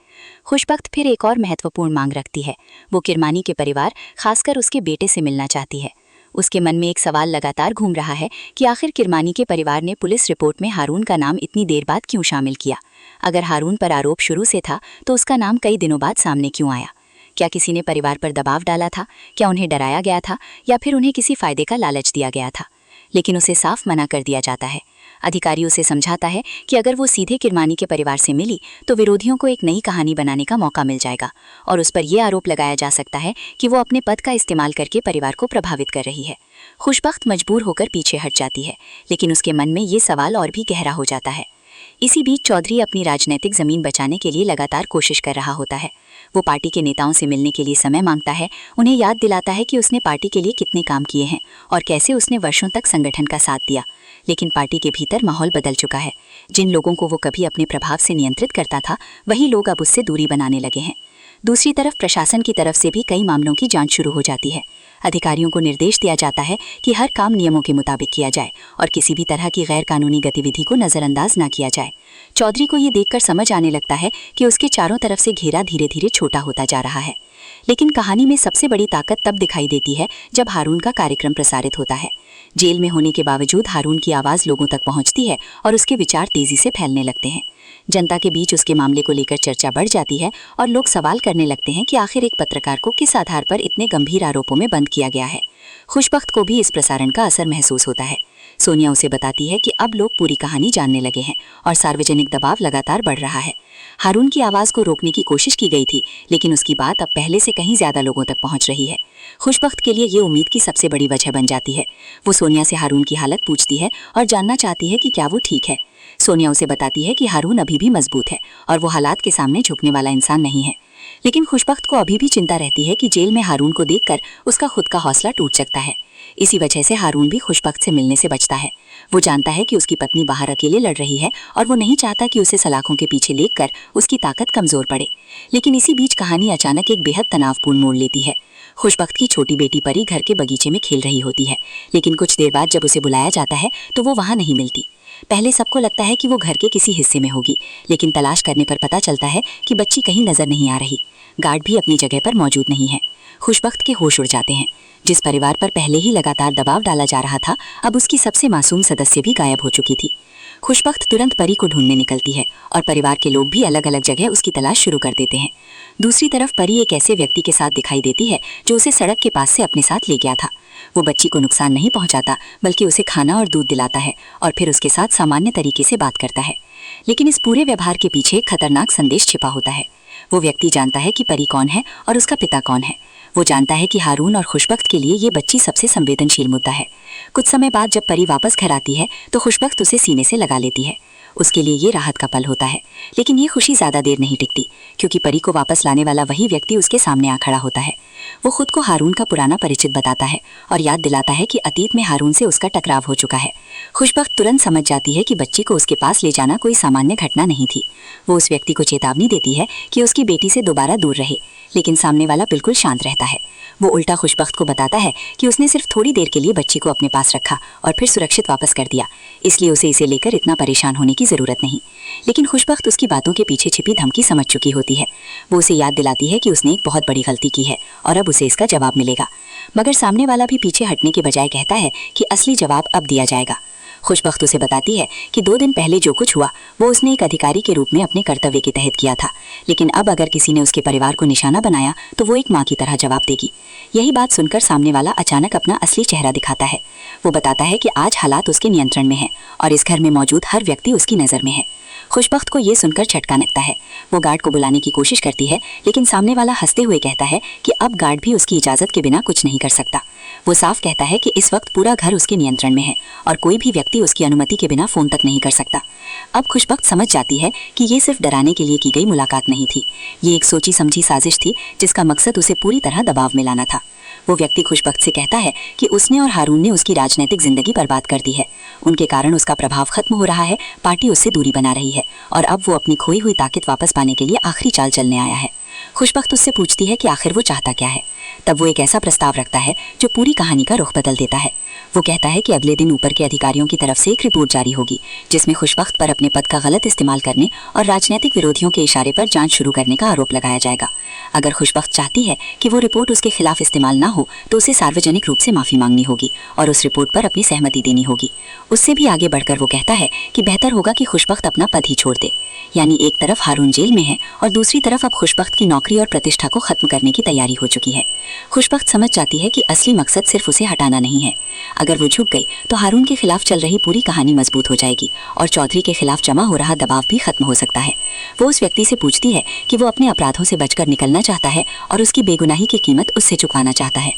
खुशबख्त फिर एक और महत्वपूर्ण मांग रखती है। वो किरमानी के परिवार, खासकर उसके बेटे से मिलना चाहती है। उसके मन में एक सवाल लगातार घूम रहा है कि आखिर किरमानी के परिवार ने पुलिस रिपोर्ट में हारून का नाम इतनी देर बाद क्यों शामिल किया। अगर हारून पर आरोप शुरू से था तो उसका नाम कई दिनों बाद सामने क्यों आया? क्या किसी ने परिवार पर दबाव डाला था? क्या उन्हें डराया गया था, या फिर उन्हें किसी फायदे का लालच दिया गया था? लेकिन उसे साफ मना कर दिया जाता है। अधिकारी उसे समझाता है कि अगर वो सीधे किरमानी के परिवार से मिली तो विरोधियों को एक नई कहानी बनाने का मौका मिल जाएगा और उस पर यह आरोप लगाया जा सकता है कि वो अपने पद का इस्तेमाल करके परिवार को प्रभावित कर रही है। खुशबख्त मजबूर होकर पीछे हट जाती है, लेकिन उसके मन में ये सवाल और भी गहरा हो जाता है। इसी बीच चौधरी अपनी राजनीतिक जमीन बचाने के लिए लगातार कोशिश कर रहा होता है। वो पार्टी के नेताओं से मिलने के लिए समय मांगता है, उन्हें याद दिलाता है कि उसने पार्टी के लिए कितने काम किए हैं और कैसे उसने वर्षों तक संगठन का साथ दिया। लेकिन पार्टी के भीतर माहौल बदल चुका है। जिन लोगों को वो कभी अपने प्रभाव से नियंत्रित करता था, वही लोग अब उससे दूरी बनाने लगे हैं। दूसरी तरफ प्रशासन की तरफ से भी कई मामलों की जांच शुरू हो जाती है। अधिकारियों को निर्देश दिया जाता है कि हर काम नियमों के मुताबिक किया जाए और किसी भी तरह की गैर कानूनी गतिविधि को नज़रअंदाज न किया जाए। चौधरी को ये देखकर समझ आने लगता है कि उसके चारों तरफ से घेरा धीरे धीरे छोटा होता जा रहा है। लेकिन कहानी में सबसे बड़ी ताकत तब दिखाई देती है जब हारून का कार्यक्रम प्रसारित होता है। जेल में होने के बावजूद हारून की आवाज़ लोगों तक पहुंचती है और उसके विचार तेजी से फैलने लगते हैं। जनता के बीच उसके मामले को लेकर चर्चा बढ़ जाती है और लोग सवाल करने लगते हैं कि आखिर एक पत्रकार को किस आधार पर इतने गंभीर आरोपों में बंद किया गया है। खुशबख्त को भी इस प्रसारण का असर महसूस होता है। सोनिया उसे बताती है कि अब लोग पूरी कहानी जानने लगे हैं और सार्वजनिक दबाव लगातार बढ़ रहा है। हारून की आवाज़ को रोकने की कोशिश की गई थी, लेकिन उसकी बात अब पहले से कहीं ज़्यादा लोगों तक पहुंच रही है। खुशबख्त के लिए ये उम्मीद की सबसे बड़ी वजह बन जाती है। वो सोनिया से हारून की हालत पूछती है और जानना चाहती है कि क्या वो ठीक है। सोनिया उसे बताती है कि हारून अभी भी मजबूत है और वो हालात के सामने झुकने वाला इंसान नहीं है। लेकिन खुशबख्त को अभी भी चिंता रहती है कि जेल में हारून को देखकर उसका खुद का हौसला टूट सकता है। इसी वजह से हारून भी खुशबख्त से मिलने से बचता है। वो जानता है कि उसकी पत्नी बाहर अकेले लड़ रही है और वो नहीं चाहता कि उसे सलाखों के पीछे लेकर उसकी ताकत कमजोर पड़े। लेकिन इसी बीच कहानी अचानक एक बेहद तनावपूर्ण मोड़ लेती है। खुशबख्त की छोटी बेटी परी घर के बगीचे में खेल रही होती है, लेकिन कुछ देर बाद जब उसे बुलाया जाता है तो वो वहाँ नहीं मिलती। पहले सबको लगता है कि वो घर के किसी हिस्से में होगी, लेकिन तलाश करने पर पता चलता है कि बच्ची कहीं नजर नहीं आ रही। गार्ड भी अपनी जगह पर मौजूद नहीं है। खुशबख्त के होश उड़ जाते हैं। जिस परिवार पर पहले ही लगातार दबाव डाला जा रहा था, अब उसकी सबसे मासूम सदस्य भी गायब हो चुकी थी। खुशबख्त तुरंत परी को ढूंढने निकलती है और परिवार के लोग भी अलग अलग जगह उसकी तलाश शुरू कर देते हैं। दूसरी तरफ परी एक ऐसे व्यक्ति के साथ दिखाई देती है जो उसे सड़क के पास से अपने साथ ले गया था। वो बच्ची को नुकसान नहीं पहुंचाता, बल्कि उसे खाना और दूध दिलाता है और फिर उसके साथ सामान्य तरीके से बात करता है। लेकिन इस पूरे व्यवहार के पीछे एक खतरनाक संदेश छिपा होता है। वो व्यक्ति जानता है कि परी कौन है और उसका पिता कौन है। वो जानता है कि हारून और खुशबख्त के लिए ये बच्ची सबसे संवेदनशील मुद्दा है। कुछ समय बाद जब परी वापस घर आती है तो खुशबख्त उसे सीने से लगा लेती है। उसके लिए ये राहत का पल होता है। लेकिन ये खुशी ज़्यादा देर नहीं टिकती, क्योंकि परी को वापस लाने वाला वही व्यक्ति उसके सामने आ खड़ा होता है। वो खुद को हारून का पुराना परिचित बताता है और याद दिलाता है कि अतीत में हारून से उसका टकराव हो चुका है। खुशबख्त तुरंत समझ जाती है कि बच्ची को उसके पास ले जाना कोई सामान्य घटना नहीं थी। वो उस व्यक्ति को चेतावनी देती है कि उसकी बेटी से दोबारा दूर रहे, लेकिन सामने वाला बिल्कुल शांत रहता है। वो उल्टा खुशबख्त को बताता है कि उसने सिर्फ थोड़ी देर के लिए बच्ची को अपने पास रखा और फिर सुरक्षित वापस कर दिया, इसलिए उसे इसे लेकर इतना परेशान होने की ज़रूरत नहीं। लेकिन खुशबख्त उसकी बातों के पीछे छिपी धमकी समझ चुकी होती है। वो उसे याद दिलाती है कि उसने एक बहुत बड़ी गलती की है और अब उसे इसका जवाब मिलेगा। मगर सामने वाला भी पीछे हटने के बजाय कहता है कि असली जवाब अब दिया जाएगा। खुशबख्त उसे बताती है कि 2 दिन पहले जो कुछ हुआ वो उसने एक अधिकारी के रूप में अपने कर्तव्य के तहत किया था, लेकिन अब अगर किसी ने उसके परिवार को निशाना बनाया तो वो एक माँ की तरह जवाब देगी। यही बात सुनकर सामने वाला अचानक अपना असली चेहरा दिखाता है। वो बताता है कि आज हालात उसके नियंत्रण में है और इस घर में मौजूद हर व्यक्ति उसकी नज़र में है। खुशबख्त को ये सुनकर झटका लगता है। वो गार्ड को बुलाने की कोशिश करती है, लेकिन सामने वाला हंसते हुए कहता है कि अब गार्ड भी उसकी इजाज़त के बिना कुछ नहीं कर सकता। वो साफ कहता है कि इस वक्त पूरा घर उसके नियंत्रण में है और कोई भी व्यक्ति उसकी अनुमति के बिना फ़ोन तक नहीं कर सकता। अब खुशबख्त समझ जाती है कि ये सिर्फ डराने के लिए की गई मुलाकात नहीं थी, ये एक सोची समझी साजिश थी जिसका मकसद उसे पूरी तरह दबाव में लाना था। वो व्यक्ति खुशबख्त से कहता है कि उसने और हारून ने उसकी राजनीतिक जिंदगी बर्बाद कर दी है। उनके कारण उसका प्रभाव खत्म हो रहा है, पार्टी उससे दूरी बना रही है और अब वो अपनी खोई हुई ताकत वापस पाने के लिए आखिरी चाल चलने आया है। खुशबख्त उससे पूछती है कि आखिर वो चाहता क्या है। तब वो एक ऐसा प्रस्ताव रखता है जो पूरी कहानी का रुख बदल देता है। वो कहता है कि अगले दिन ऊपर के अधिकारियों की तरफ से एक रिपोर्ट जारी होगी जिसमें खुशबख्त पर अपने पद का गलत इस्तेमाल करने और राजनीतिक विरोधियों के इशारे पर जांच शुरू करने का आरोप लगाया जाएगा। अगर खुशबख्त चाहती है कि वो रिपोर्ट उसके खिलाफ इस्तेमाल ना हो तो उसे सार्वजनिक रूप से माफ़ी मांगनी होगी और उस रिपोर्ट पर अपनी सहमति देनी होगी। उससे भी आगे बढ़कर वो कहता है कि बेहतर होगा कि खुशबख्त अपना पद ही छोड़ दे। यानी एक तरफ हारून जेल में है और दूसरी तरफ अब खुशबख्त की नौकरी और प्रतिष्ठा को खत्म करने की तैयारी हो चुकी है। खुशबख्त समझ जाती है कि असली मकसद सिर्फ उसे हटाना नहीं है। अगर वो झुक गई तो हारून के खिलाफ चल रही पूरी कहानी मजबूत हो जाएगी और चौधरी के खिलाफ जमा हो रहा दबाव भी खत्म हो सकता है। वो उस व्यक्ति से पूछती है कि वो अपने अपराधों से बचकर निकलना चाहता है और उसकी बेगुनाही की कीमत उससे चुकाना चाहता है।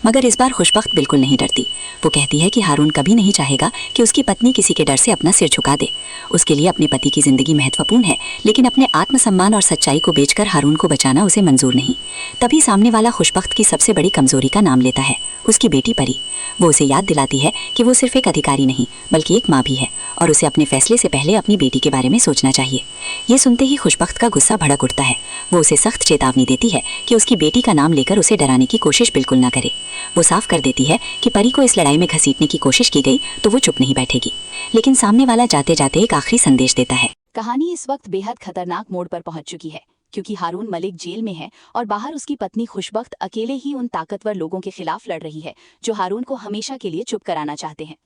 मगर इस बार खुशबख्त बिल्कुल नहीं डरती। वो कहती है कि हारून कभी नहीं चाहेगा कि उसकी पत्नी किसी के डर से अपना सिर झुका दे। उसके लिए अपने पति की जिंदगी महत्वपूर्ण है, लेकिन अपने आत्मसम्मान और सच्चाई को बेचकर हारून को बचाना उसे मंजूर नहीं। तभी सामने वाला खुशबख्त की सबसे बड़ी कमजोरी का नाम लेता है, उसकी बेटी परी। वो उसे याद दिलाती है कि वो सिर्फ एक अधिकारी नहीं बल्कि एक माँ भी है और उसे अपने फैसले से पहले अपनी बेटी के बारे में सोचना चाहिए। ये सुनते ही खुशबख्त का गुस्सा भड़क उठता है। वो उसे सख्त चेतावनी देती है कि उसकी बेटी का नाम लेकर उसे डराने की कोशिश बिल्कुल ना करे। वो साफ कर देती है कि परी को इस लड़ाई में घसीटने की कोशिश की गई तो वो चुप नहीं बैठेगी। लेकिन सामने वाला जाते जाते एक आखिरी संदेश देता है। कहानी इस वक्त बेहद खतरनाक मोड़ पर पहुंच चुकी है, क्योंकि हारून मलिक जेल में है और बाहर उसकी पत्नी खुशबख्त अकेले ही उन ताकतवर लोगों के खिलाफ लड़ रही है जो हारून को हमेशा के लिए चुप कराना चाहते हैं।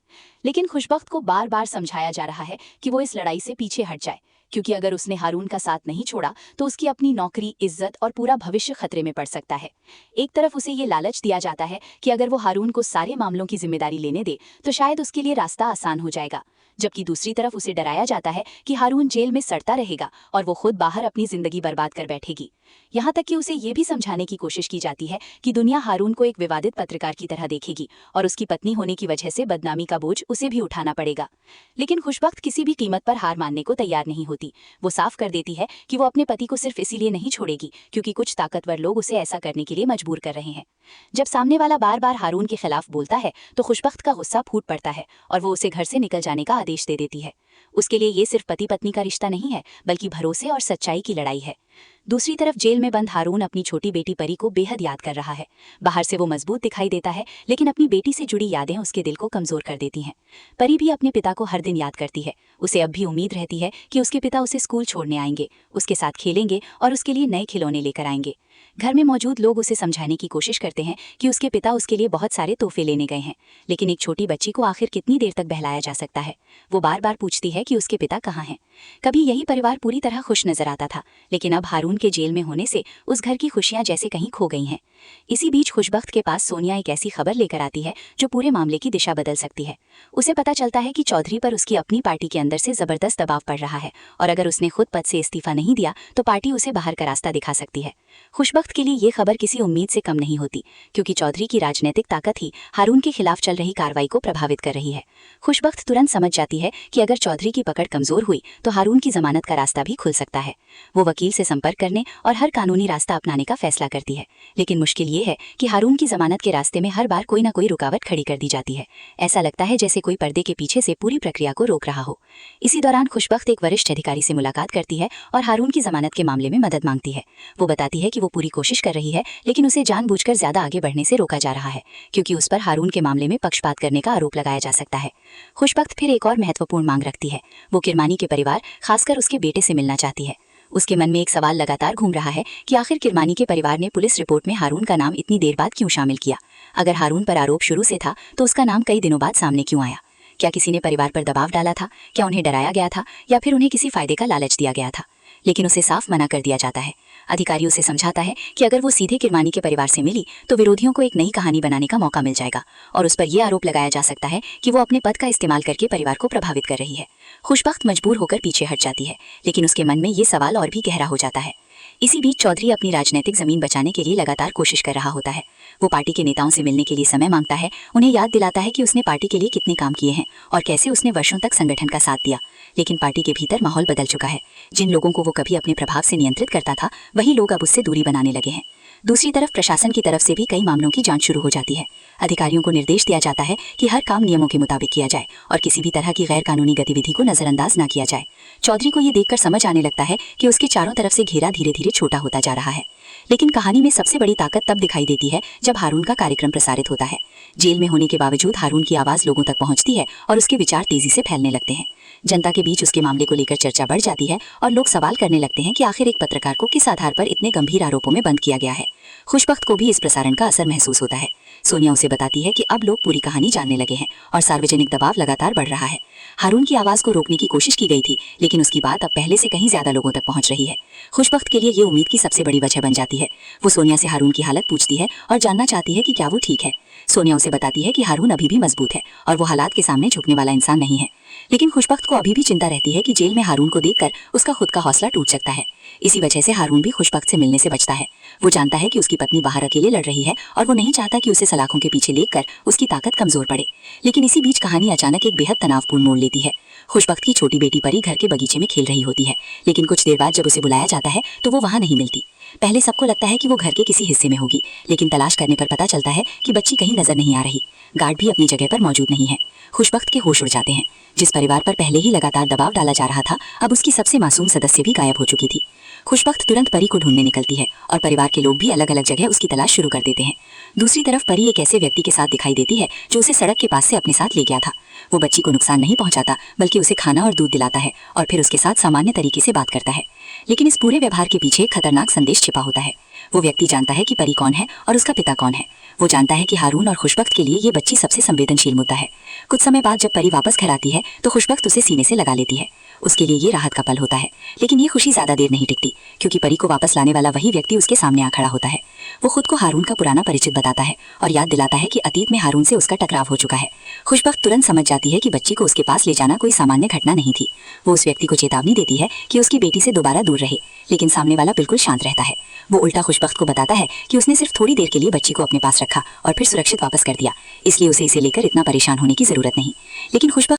लेकिन खुशबख्त को बार बार समझाया जा रहा है कि वो इस लड़ाई से पीछे हट जाए, क्योंकि अगर उसने हारून का साथ नहीं छोड़ा तो उसकी अपनी नौकरी, इज्जत और पूरा भविष्य खतरे में पड़ सकता है। एक तरफ उसे ये लालच दिया जाता है कि अगर वो हारून को सारे मामलों की जिम्मेदारी लेने दे तो शायद उसके लिए रास्ता आसान हो जाएगा, जबकि दूसरी तरफ उसे डराया जाता है कि हारून जेल में सड़ता रहेगा और वो खुद बाहर अपनी जिंदगी बर्बाद कर बैठेगी। यहाँ तक कि उसे ये भी समझाने की कोशिश की जाती है कि दुनिया हारून को एक विवादित पत्रकार की तरह देखेगी और उसकी पत्नी होने की वजह से बदनामी का बोझ उसे भी उठाना पड़ेगा। लेकिन खुशबख्त किसी भी कीमत पर हार मानने को तैयार नहीं होती। वो साफ कर देती है कि वो अपने पति को सिर्फ इसीलिए नहीं छोड़ेगी क्योंकि कुछ ताकतवर लोग उसे ऐसा करने के लिए मजबूर कर रहे हैं। जब सामने वाला बार बार हारून के खिलाफ बोलता है तो खुशबख्त का गुस्सा फूट पड़ता है और वो उसे घर से निकल जाने का आदेश दे देती है। उसके लिए ये सिर्फ पति पत्नी का रिश्ता नहीं है बल्कि भरोसे और सच्चाई की लड़ाई है। दूसरी तरफ जेल में बंद हारून अपनी छोटी बेटी परी को बेहद याद कर रहा है। बाहर से वो मजबूत दिखाई देता है, लेकिन अपनी बेटी से जुड़ी यादें उसके दिल को कमजोर कर देती हैं। परी भी अपने पिता को हर दिन याद करती है। उसे अब भी उम्मीद रहती है कि उसके पिता उसे स्कूल छोड़ने आएंगे, उसके साथ खेलेंगे और उसके लिए नए खिलौने लेकर आएंगे। घर में मौजूद लोग उसे समझाने की कोशिश करते हैं कि उसके पिता उसके लिए बहुत सारे तोहफे लेने गए हैं, लेकिन एक छोटी बच्ची को आखिर कितनी देर तक बहलाया जा सकता है। वो बार बार पूछती है कि उसके पिता कहाँ हैं। कभी यही परिवार पूरी तरह खुश नजर आता था, लेकिन अब हारून के जेल में होने से उस घर की खुशियां जैसे कहीं खो गई हैं। इसी बीच खुशबख्त के पास सोनिया एक ऐसी खबर लेकर आती है जो पूरे मामले की दिशा बदल सकती है। उसे पता चलता है कि चौधरी पर उसकी अपनी पार्टी के अंदर से जबरदस्त दबाव पड़ रहा है और अगर उसने खुद पद से इस्तीफा नहीं दिया तो पार्टी उसे बाहर का रास्ता दिखा सकती है। खुशबख्त खुशबख्त के लिए ये खबर किसी उम्मीद से कम नहीं होती, क्योंकि चौधरी की राजनीतिक ताकत ही हारून के खिलाफ चल रही कार्रवाई को प्रभावित कर रही है। खुशबख्त तुरंत समझ जाती है कि अगर चौधरी की पकड़ कमजोर हुई तो हारून की जमानत का रास्ता भी खुल सकता है। वो वकील से संपर्क करने और हर कानूनी रास्ता अपनाने का फैसला करती है, लेकिन मुश्किल ये है कि हारून की जमानत के रास्ते में हर बार कोई ना कोई रुकावट खड़ी कर दी जाती है। ऐसा लगता है जैसे कोई पर्दे के पीछे से पूरी प्रक्रिया को रोक रहा हो। इसी दौरान खुशबख्त एक वरिष्ठ अधिकारी से मुलाकात करती है और हारून की जमानत के मामले में मदद मांगती है। वो बताती है कि वो पूरी कोशिश कर रही है, लेकिन उसे जानबूझकर ज्यादा आगे बढ़ने से रोका जा रहा है, क्योंकि उस पर हारून के मामले में पक्षपात करने का आरोप लगाया जा सकता है। खुशबख्त फिर एक और महत्वपूर्ण मांग रखती है। वो किरमानी के परिवार, खासकर उसके बेटे से मिलना चाहती है। उसके मन में एक सवाल लगातार घूम रहा है कि आखिर किरमानी के परिवार ने पुलिस रिपोर्ट में हारून का नाम इतनी देर बाद क्यों शामिल किया। अगर हारून पर आरोप शुरू से था तो उसका नाम कई दिनों बाद सामने क्यों आया? क्या किसी ने परिवार पर दबाव डाला था? क्या उन्हें डराया गया था, या फिर उन्हें किसी फायदे का लालच दिया गया था? लेकिन उसे साफ मना कर दिया जाता है। अधिकारी उसे समझाता है कि अगर वो सीधे किरमानी के परिवार से मिली तो विरोधियों को एक नई कहानी बनाने का मौका मिल जाएगा और उस पर यह आरोप लगाया जा सकता है कि वो अपने पद का इस्तेमाल करके परिवार को प्रभावित कर रही है। खुशबख्त मजबूर होकर पीछे हट जाती है, लेकिन उसके मन में ये सवाल और भी गहरा हो जाता है। इसी बीच चौधरी अपनी राजनीतिक जमीन बचाने के लिए लगातार कोशिश कर रहा होता है। वो पार्टी के नेताओं से मिलने के लिए समय मांगता है, उन्हें याद दिलाता है कि उसने पार्टी के लिए कितने काम किए हैं और कैसे उसने वर्षों तक संगठन का साथ दिया। लेकिन पार्टी के भीतर माहौल बदल चुका है। जिन लोगों को वो कभी अपने प्रभाव से नियंत्रित करता था, वही लोग अब उससे दूरी बनाने लगे हैं। दूसरी तरफ प्रशासन की तरफ से भी कई मामलों की जांच शुरू हो जाती है। अधिकारियों को निर्देश दिया जाता है कि हर काम नियमों के मुताबिक किया जाए और किसी भी तरह की गैर कानूनी गतिविधि को नजरअंदाज न किया जाए। चौधरी को ये देखकर समझ आने लगता है कि उसके चारों तरफ से घेरा धीरे धीरे छोटा होता जा रहा है। लेकिन कहानी में सबसे बड़ी ताकत तब दिखाई देती है जब हारून का कार्यक्रम प्रसारित होता है। जेल में होने के बावजूद हारून की आवाज लोगों तक पहुंचती है और उसके विचार तेजी से फैलने लगते हैं। जनता के बीच उसके मामले को लेकर चर्चा बढ़ जाती है और लोग सवाल करने लगते हैं कि आखिर एक पत्रकार को किस आधार पर इतने गंभीर आरोपों में बंद किया गया है। खुशबख्त को भी इस प्रसारण का असर महसूस होता है। सोनिया उसे बताती है कि अब लोग पूरी कहानी जानने लगे हैं और सार्वजनिक दबाव लगातार बढ़ रहा है। हारून की आवाज को रोकने की कोशिश की गई थी, लेकिन उसकी बात अब पहले से कहीं ज्यादा लोगों तक पहुंच रही है। खुशबख्त के लिए ये उम्मीद की सबसे बड़ी वजह बन जाती है। वो सोनिया से हारून की हालत पूछती है और जानना चाहती है कि क्या वो ठीक है। सोनिया उसे बताती है कि हारून अभी भी मजबूत है और वो हालात के सामने झुकने वाला इंसान नहीं है। लेकिन खुशबख्त को अभी भी चिंता रहती है कि जेल में हारून को देखकर उसका खुद का हौसला टूट सकता है। इसी वजह से हारून भी खुशबख्त से मिलने से बचता है। वो जानता है कि उसकी पत्नी बाहर अकेले लड़ रही है और वो नहीं चाहता कि उसे सलाखों के पीछे लेकर उसकी ताकत कमजोर पड़े। लेकिन इसी बीच कहानी अचानक एक बेहद तनावपूर्ण मोड़ लेती है। खुशबख्त की छोटी बेटी परी घर के बगीचे में खेल रही होती है, लेकिन कुछ देर बाद जब उसे बुलाया जाता है तो वो वहाँ नहीं मिलती। पहले सबको लगता है कि वो घर के किसी हिस्से में होगी, लेकिन तलाश करने पर पता चलता है कि बच्ची कहीं नजर नहीं आ रही। गार्ड भी अपनी जगह पर मौजूद नहीं है। खुशबख्त के होश उड़ जाते हैं। जिस परिवार पर पहले ही लगातार दबाव डाला जा रहा था, अब उसकी सबसे मासूम सदस्य भी गायब हो चुकी थी। खुशबख्त तुरंत परी को ढूंढने निकलती है और परिवार के लोग भी अलग अलग जगह उसकी तलाश शुरू कर देते हैं। दूसरी तरफ परी एक ऐसे व्यक्ति के साथ दिखाई देती है जो उसे सड़क के पास से अपने साथ ले गया था। वो बच्ची को नुकसान नहीं पहुंचाता, बल्कि उसे खाना और दूध दिलाता है और फिर उसके साथ सामान्य तरीके से बात करता है। लेकिन इस पूरे व्यवहार के पीछे एक खतरनाक संदेश छिपा होता है। वो व्यक्ति जानता है कि परी कौन है और उसका पिता कौन है। वो जानता है कि हारून और खुशबख्त के लिए ये बच्ची सबसे संवेदनशील मुद्दा है। कुछ समय बाद जब परी वापस घर आती है तो खुशबख्त उसे सीने से लगा लेती है। उसके लिए ये राहत का पल होता है, लेकिन ये खुशी ज्यादा देर नहीं टिकती, क्योंकि परी को वापस लाने वाला वही व्यक्ति उसके सामने आ खड़ा होता है। वो खुद को हारून का पुराना परिचित बताता है और याद दिलाता है कि अतीत में हारून से उसका टकराव हो चुका है। खुशबख्त तुरंत समझ जाती है कि बच्ची को उसके पास ले जाना कोई सामान्य घटना नहीं थी। वो उस व्यक्ति को चेतावनी देती है कि उसकी बेटी से दोबारा दूर रहे, लेकिन सामने वाला बिल्कुल शांत रहता है। वो उल्टा खुशबख्त को बताता है कि उसने सिर्फ थोड़ी देर के लिए बच्ची को अपने पास रखा और फिर सुरक्षित वापस कर दिया, इसलिए उसे इसे लेकर इतना परेशान होने की जरूरत नहीं। लेकिन खुशबख्त